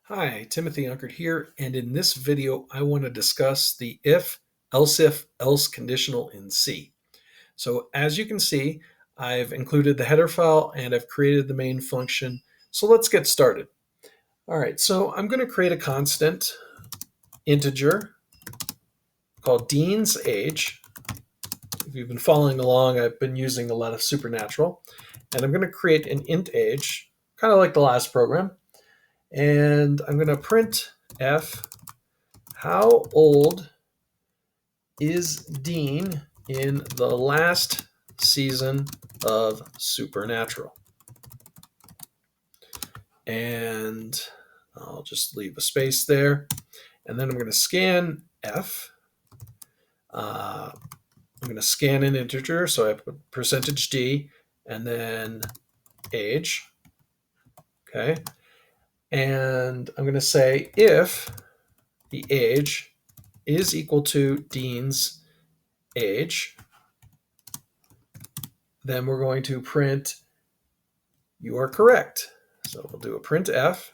Hi, Timothy Unkert here, and in this video I want to discuss the if, else conditional in C. So as you can see, I've included the header file and I've created the main function. So let's get started. All right, so I'm going to create a constant integer called Dean's age. If you've been following along, I've been using a lot of Supernatural, and I'm going to create an int age, kind of like the last program. And I'm going to print f, how old is Dean in the last season of Supernatural? And I'll just leave a space there. And then I'm going to scan f. I'm going to scan an integer, so I put %d and then age. Okay. And I'm going to say if the age is equal to Dean's age, then we're going to print you are correct. So we'll do a printf.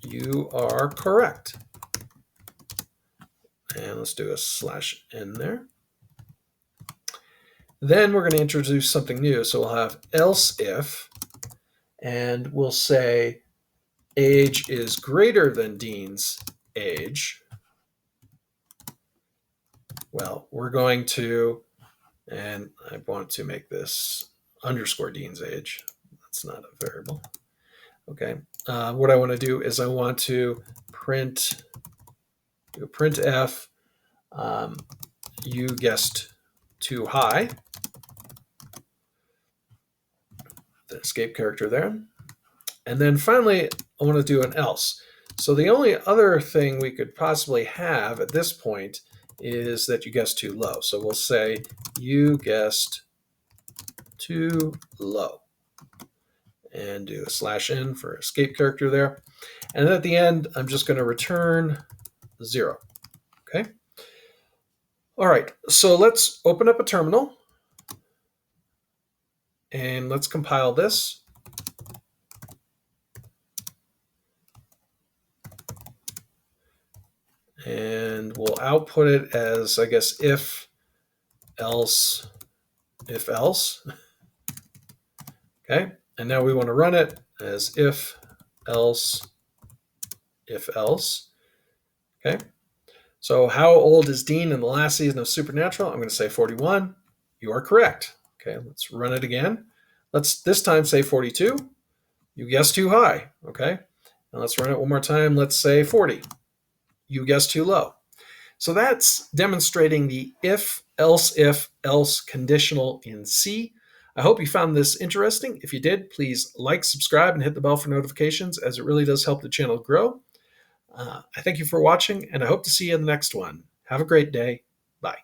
You are correct. And let's do a /n there. Then we're going to introduce something new. So we'll have else if, and we'll say age is greater than Dean's age. Well, we're going to, and I want to make this underscore Dean's age. That's not a variable. Okay. What I want to do is I want to printf. You guessed too high. The escape character there. And then finally, I want to do an else. So the only other thing we could possibly have at this point is that you guessed too low. So we'll say you guessed too low. And do a /n for escape character there. And then at the end, I'm just going to return 0. Okay. All right. So let's open up a terminal. And let's compile this. And we'll output it as, I guess, if, else. Okay. And now we want to run it as if, else. Okay. So how old is Dean in the last season of Supernatural? I'm going to say 41. You are correct. Okay, let's run it again. Let's this time say 42. You guessed too high. Okay. Now let's run it one more time. Let's say 40. You guessed too low. So that's demonstrating the if, else conditional in C. I hope you found this interesting. If you did, please like, subscribe, and hit the bell for notifications, as it really does help the channel grow. I thank you for watching, and I hope to see you in the next one. Have a great day. Bye.